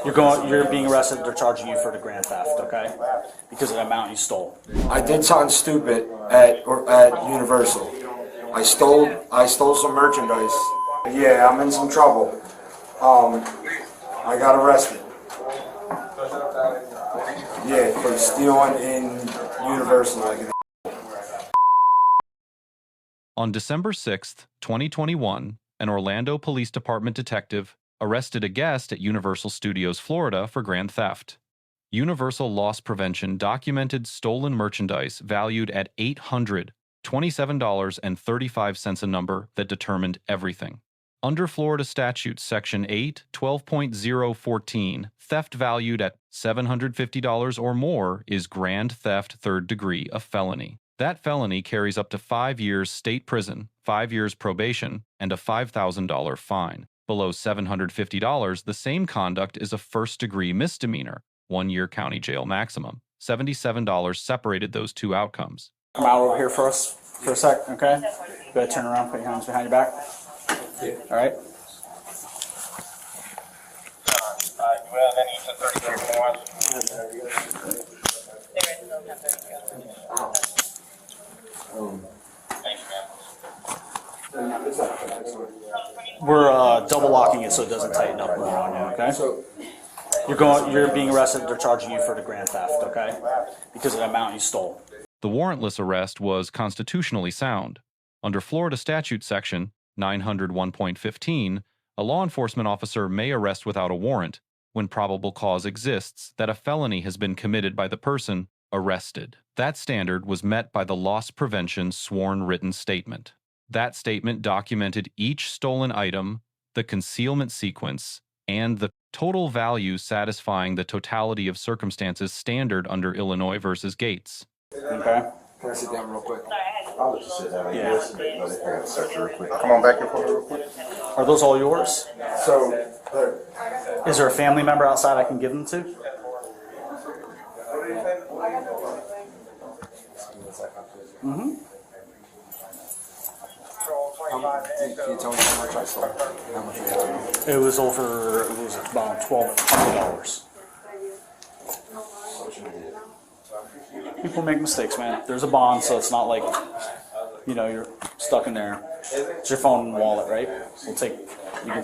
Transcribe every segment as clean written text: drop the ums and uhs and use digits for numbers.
You're being arrested. They're charging you for the grand theft, okay? Because of the amount you stole. I did something stupid at Universal. I stole some merchandise. Yeah, I'm in some trouble. I got arrested. Yeah, for stealing in Universal. On December 6th, 2021, an Orlando Police Department detective arrested a guest at Universal Studios Florida for grand theft. Universal Loss Prevention documented stolen merchandise valued at $827.35 a number that determined everything. Under Florida Statute Section 8, 12.014, theft valued at $750 or more is grand theft third degree a felony. That felony carries up to 5 years state prison, 5 years probation, and a $5,000 fine. Below $750, the same conduct is a first-degree misdemeanor, 1 year county jail maximum. $77 separated those two outcomes. Come out over here for us for a sec, okay? Go ahead, turn around, put your hands behind your back. Yeah. All right. We're double locking it so it doesn't tighten up more on you, okay? You're being arrested. They're charging you for the grand theft, okay? Because of the amount you stole. The warrantless arrest was constitutionally sound. Under Florida Statute Section 901.15, a law enforcement officer may arrest without a warrant when probable cause exists that a felony has been committed by the person arrested. That standard was met by the Loss Prevention Sworn Written Statement. That statement documented each stolen item, the concealment sequence, and the total value satisfying the totality of circumstances standard under Illinois versus Gates. Okay. Can I sit down real quick? I'll just sit down. Yeah. I gotta search real quick. Come on back here for me real quick. Are those all yours? So, Is there a family member outside I can give them to? Mm-hmm. Can you tell me how much I stole? How much you got? It was about $1,200. People make mistakes, man. There's a bond, so it's not like, you're stuck in there. It's your phone and wallet, right? You can take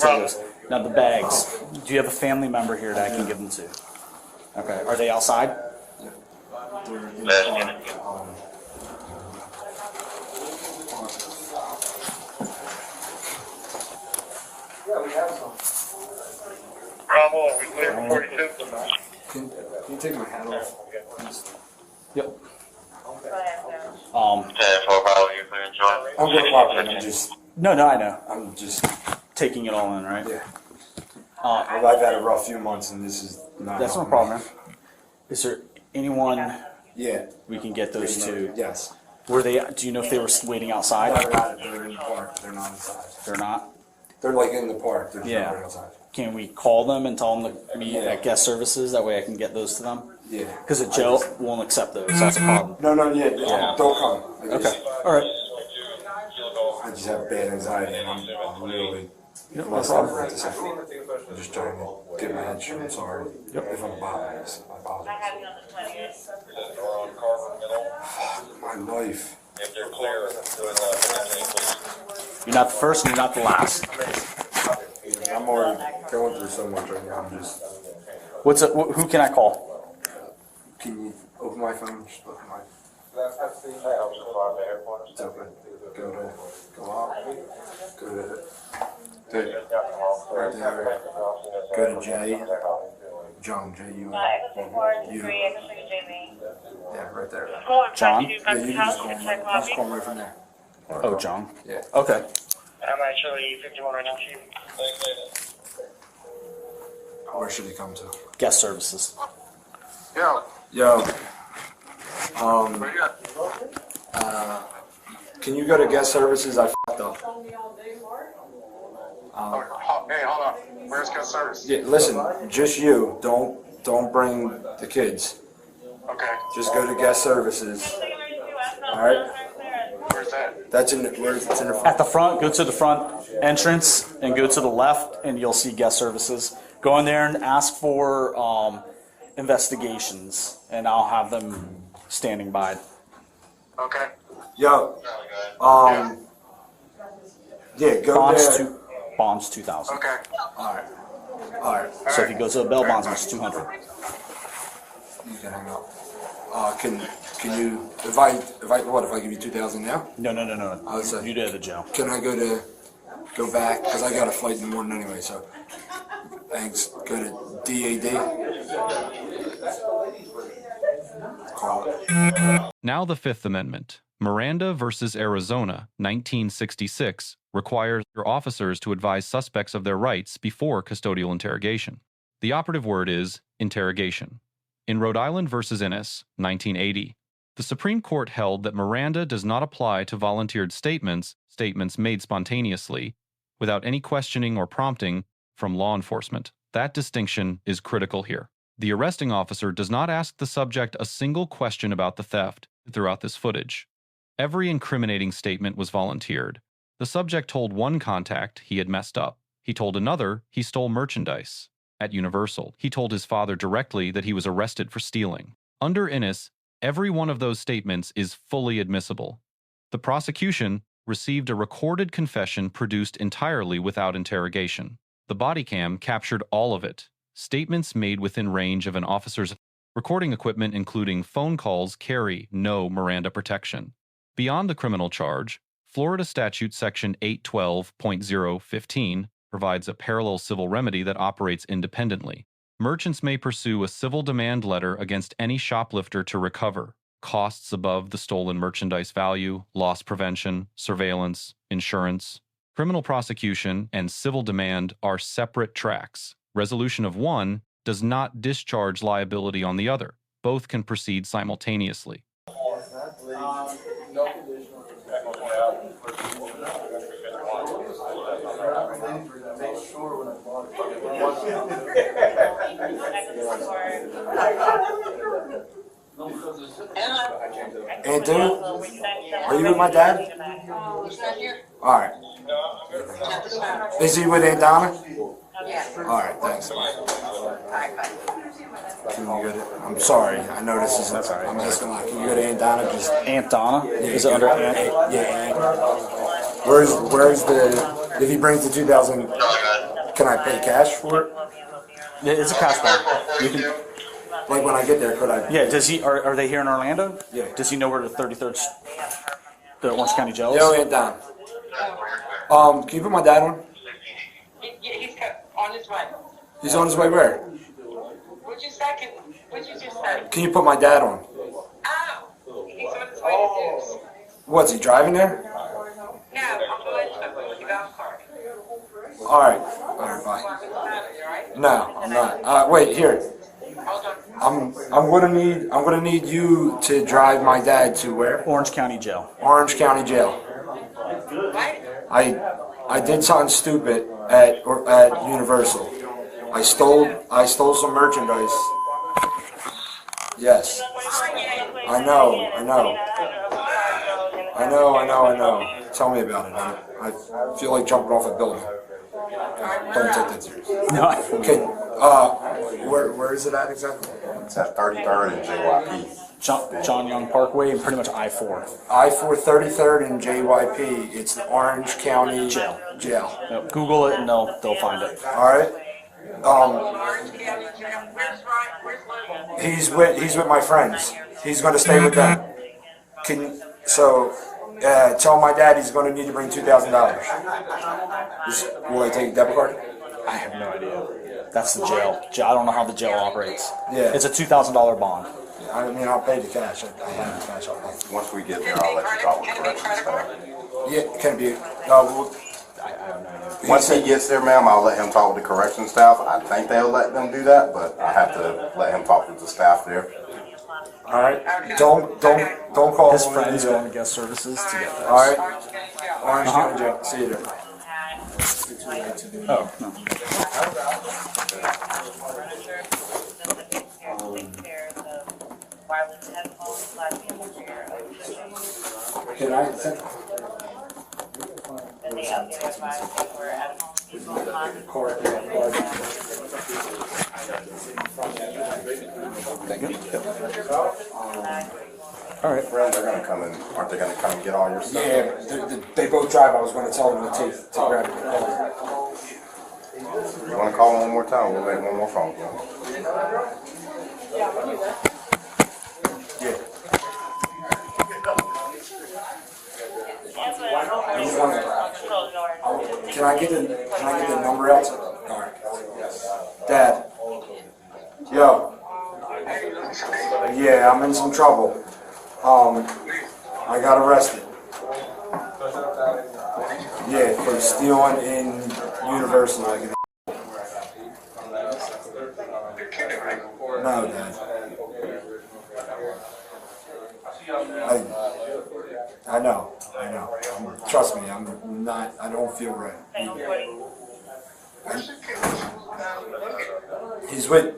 those. Now the bags. Do you have a family member here that I can give them to? Okay. Are they outside? Bravo, are we clear for 42? Can you take my hat off? Yep. You clear and join. I'm gonna just. No, I know. I'm just. Taking it all in, right? Yeah. I've had a rough few months, and this is not. That's no problem, man. Is there anyone Yeah. we can get those to? Yes. Were they? Do you know if they were waiting outside? No, they're not. They're in the park. They're not inside. They're not. They're like in the park. They're Yeah. not outside. Can we call them and tell them to meet at guest services? That way I can get those to them. Yeah. Because the jail won't accept those. That's a problem. No, yeah. Don't come. Okay. All right. I just have bad anxiety, and I'm really Yep, no messed up problem. right this second. I'm just trying to get my head straight. I'm sorry. Yep. If I'm bothering this, I apologize. Fuck, my life. If they're clear, You're not the first and you're not the last. I'm already going through so much right now. I'm just. Who can I call? Can you open my phone? Just open my. It's open. Go out. Go to. Right there. Go to J. John, J-U. Yeah, right there. John? Yeah, you can just call him. Just call him right from there. Oh, John. Yeah. Okay. I'm actually 51 right now, Chief. Where should he come to? Guest services. Yo. Can you go to guest services? I fucked up. Hey, hold on. Where's guest service? Yeah, listen, just you. Don't bring the kids. Okay. Just go to guest services. All right. Where's that? That's in the. It's in the. At the front, go to the front entrance and go to the left, and you'll see guest services Go in there and ask for investigations, and I'll have them standing by. Okay. Yo, yeah, go Bonds there. bonds 2,000. Okay. All right. So if he goes to a bail bondsman, it's 200. You can hang up. Can you, if I give you 2,000 now? No. I would say- You did the jail. Can I go back? Because I got a flight in the morning anyway, so. Thanks. Go to DAD. Call it. Now the Fifth Amendment. Miranda versus Arizona, 1966, requires your officers to advise suspects of their rights before custodial interrogation. The operative word is interrogation. In Rhode Island versus Innis, 1980, the Supreme Court held that Miranda does not apply to volunteered statements made spontaneously, without any questioning or prompting from law enforcement. That distinction is critical here. The arresting officer does not ask the subject a single question about the theft throughout this footage. Every incriminating statement was volunteered. The subject told one contact he had messed up. He told another he stole merchandise. At Universal, he told his father directly that he was arrested for stealing. Under Innis, every one of those statements is fully admissible. The prosecution received a recorded confession produced entirely without interrogation. The Bodycam captured all of it. Statements made within range of an officer's recording equipment, including phone calls, carry no Miranda protection. Beyond the criminal charge, Florida Statute Section 812.015 provides a parallel civil remedy that operates independently. Merchants may pursue a civil demand letter against any shoplifter to recover costs above the stolen merchandise value, loss prevention, surveillance, insurance. Criminal prosecution and civil demand are separate tracks. Resolution of one does not discharge liability on the other. Both can proceed simultaneously. And dude, are you with my dad? All right. Is he with Aunt Donna? All right, thanks. Can you go to, I'm sorry, I know this is, I'm asking a lot. Can you go to Aunt Donna? Just, Aunt Donna? Is it under Aunt? yeah, Aunt. Where's the, if he brings the 2,000, can I pay cash for it? Yeah, it's a cash bond. You can. Like when I get there, could I? Yeah. Does he? Are they here in Orlando? Yeah. Does he know where the 33rd, the Orange County jail is? Yo, Aunt Donna. Can you put my dad on? He's on his way. He's on his way where? What'd you just say? Can you put my dad on? Oh, he's on his way to Zeus. What's he driving there? No, I'm going with the golf cart. All right, bye. No, I'm not. Wait, here. Hold on. I'm gonna need you to drive my dad to where? Orange County jail. Orange County Jail. What? I did something stupid at Universal. I stole some merchandise. Yes. I know. Tell me about it. I feel like jumping off a building. Don't take that serious. No. Okay. Where is it at exactly? It's at 33rd and JYP. John Young Parkway and pretty much I-4. I-4 33rd and JYP. It's the Orange County Jail. Jail. Google it and they'll find it. All right. Orange County Jail. Where's Logan? He's with my friends. He's going to stay with them. Tell my dad he's going to need to bring $2,000. Will I take a debit card? I have no idea. That's the jail. I don't know how the jail operates. Yeah. It's a $2,000 bond. I mean, I'll pay the cash. I have the cash. I'll pay. Once we get there, I'll let you talk with corrections staff. Yeah, can it be? I have no idea. Once he gets there, ma'am, I'll let him talk with the corrections staff. I think they'll let them do that, but I have to let him talk with the staff there. All right. Don't call His him. friend's going to guest services to get that. All right. Orange County Jail. Orange County Jail. See you there. Oh, no. Can I send? And the other advice they were at home. All right. Friends are gonna come in, aren't they gonna come and get all your stuff? Yeah, they both drive. I was going to tell them to grab it. You wanna call them one more time? We'll make one more phone call. Yeah. Can I get the number out? All right. Dad. Yo. Yeah, I'm in some trouble. I got arrested. Yeah, for stealing in Universal. No, Dad. I know. Trust me, I don't feel right. He's with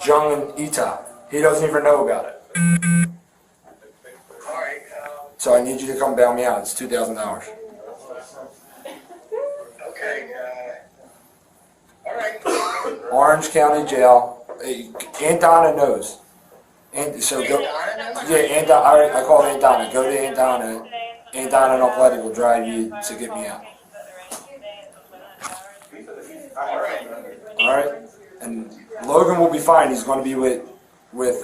Jung and Ita. He doesn't even know about it. So I need you to come bail me out. It's $2,000. Okay, all right. Orange County Jail. Aunt Donna knows. And so go. Yeah, Aunt Donna. I called Aunt Donna. Go to Aunt Donna. Aunt Donna and Plenty will drive you to get me out. All right. And Logan will be fine. He's going to be with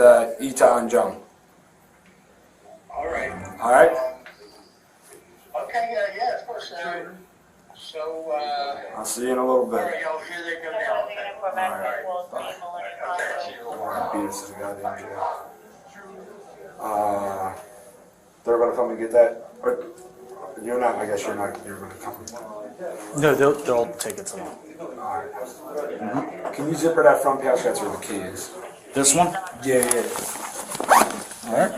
Ita and Jung. All right. All right. Okay, yeah, of course. So, I'll see you in a little all bit. right, y'all, here they come now. Beat us to the goddamn jail. They're gonna come and get that. Or you're not. I guess you're not. You're gonna come. No, they'll take it to them. Can you zipper that front pouch? That's where the key is. This one? Yeah. All right.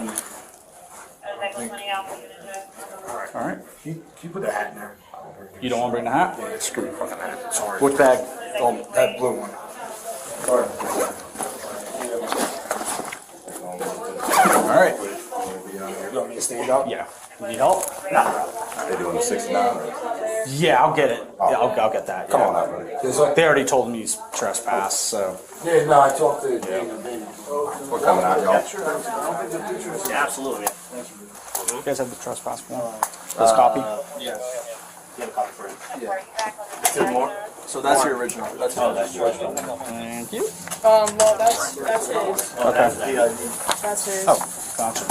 All right. Can you put the hat in there? You don't want to bring the hat? Yeah, screw the fucking hat. Sorry. Which bag? That blue one. Sorry. All right. You want me to stand up? Yeah. Need help? They doing the 69 or? Yeah, I'll get it. Yeah, I'll get that. Come yeah. on out, buddy. This one? They already told me he's trespass, so. Yeah, no, I talked to We're coming out, y'all. Yeah, absolutely. You guys have the trespass form? This copy? Yes. You have a copy for it? Two more. So that's your original. That's your original. Thank you. Well, that's his. Okay. That's his. Oh, gotcha.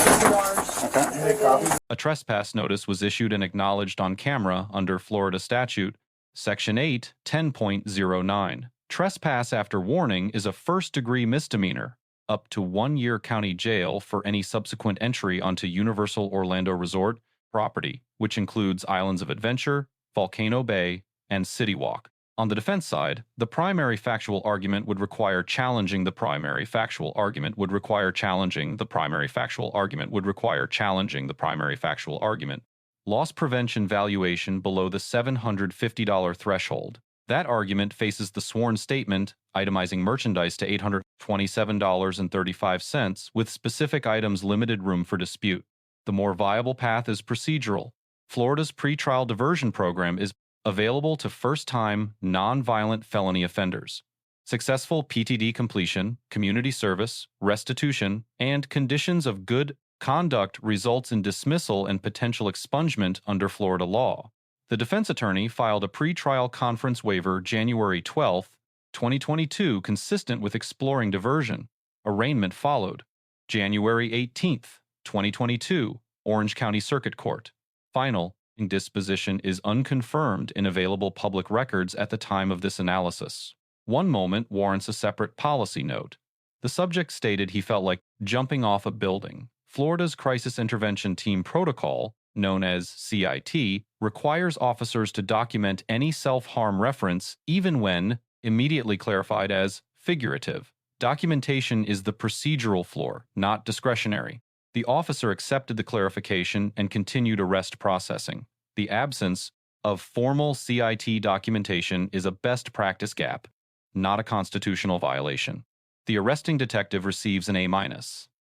Okay. A trespass notice was issued and acknowledged on camera under Florida Statute, Section 8, 10.09. Trespass after warning is a first-degree misdemeanor, up to 1 year county jail for any subsequent entry onto Universal Orlando Resort property, which includes Islands of Adventure, Volcano Bay, and City Walk. On the defense side, the primary factual argument would require challenging the primary factual argument would require challenging the primary factual argument would require challenging the primary factual argument. Loss prevention valuation below the $750 threshold. That argument faces the sworn statement itemizing merchandise to $827.35 with specific items limited room for dispute. The more viable path is procedural. Florida's pretrial diversion program is available to first-time, non-violent felony offenders. Successful PTD completion, community service, restitution, and conditions of good conduct results in dismissal and potential expungement under Florida law. The defense attorney filed a pretrial conference waiver January 12, 2022, consistent with exploring diversion. Arraignment followed. January 18, 2022, Orange County Circuit Court. Final disposition is unconfirmed in available public records at the time of this analysis. One moment warrants a separate policy note. The subject stated he felt like jumping off a building. Florida's Crisis Intervention Team Protocol, known as CIT, requires officers to document any self-harm reference even when immediately clarified as figurative. Documentation is the procedural floor, not discretionary. The officer accepted the clarification and continued arrest processing. The absence of formal CIT documentation is a best practice gap, not a constitutional violation. The arresting detective receives an A-.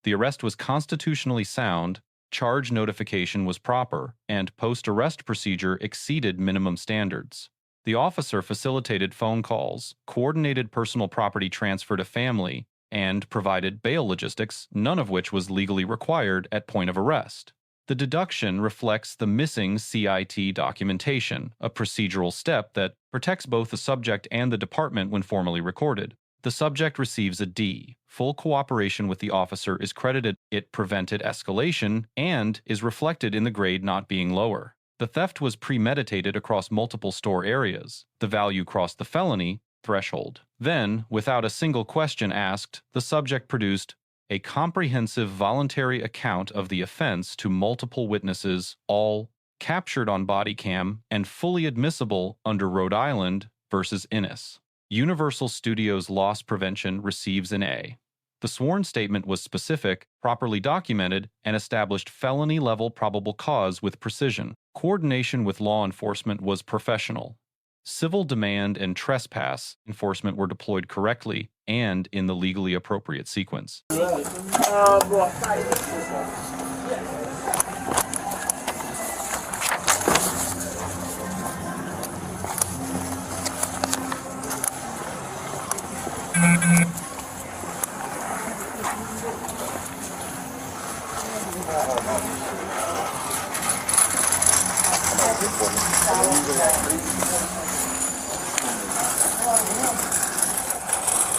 The arrest was constitutionally sound, charge notification was proper, and post-arrest procedure exceeded minimum standards. The officer facilitated phone calls, coordinated personal property transfer to family, and provided bail logistics, none of which was legally required at point of arrest. The deduction reflects the missing CIT documentation, a procedural step that protects both the subject and the department when formally recorded. The subject receives a D. Full cooperation with the officer is credited. It prevented escalation and is reflected in the grade not being lower. The theft was premeditated across multiple store areas. The value crossed the felony threshold. Then, without a single question asked, the subject produced a comprehensive voluntary account of the offense to multiple witnesses, all captured on Bodycam and fully admissible under Rhode Island versus Innis. Universal Studios Loss Prevention receives an A. The sworn statement was specific, properly documented, and established felony-level probable cause with precision. Coordination with law enforcement was professional. Civil demand and trespass enforcement were deployed correctly and in the legally appropriate sequence.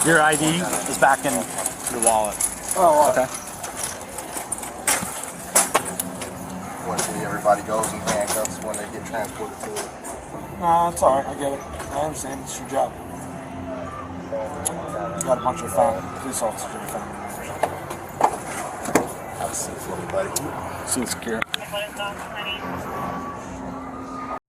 Your ID is back in your wallet. Oh, Okay. When everybody goes in handcuffs when they get transported to it. no, it's alright. I get it. I understand. It's your job. You got a bunch of police officers in your family members. Have a seat for me, buddy. Seat secure.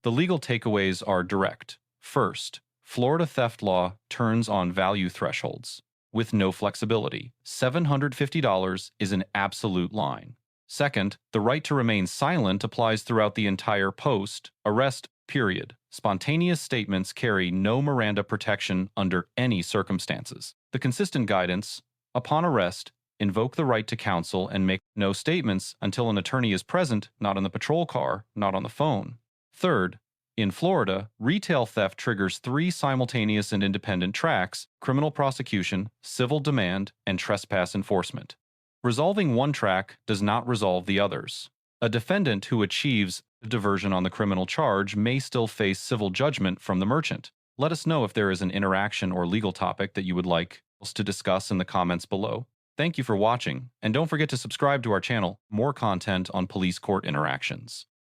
The legal takeaways are direct. First, Florida theft law turns on value thresholds, with no flexibility. $750 is an absolute line. Second, the right to remain silent applies throughout the entire post-arrest period. Spontaneous statements carry no Miranda protection under any circumstances. The consistent guidance, upon arrest, invoke the right to counsel and make no statements until an attorney is present, not in the patrol car, not on the phone. Third, in Florida, retail theft triggers 3 simultaneous and independent tracks: criminal prosecution, civil demand, and trespass enforcement. Resolving one track does not resolve the others. A defendant who achieves diversion on the criminal charge may still face civil judgment from the merchant. Let us know if there is an interaction or legal topic that you would like us to discuss in the comments below. Thank you for watching, and don't forget to subscribe to our channel for more content on police court interactions.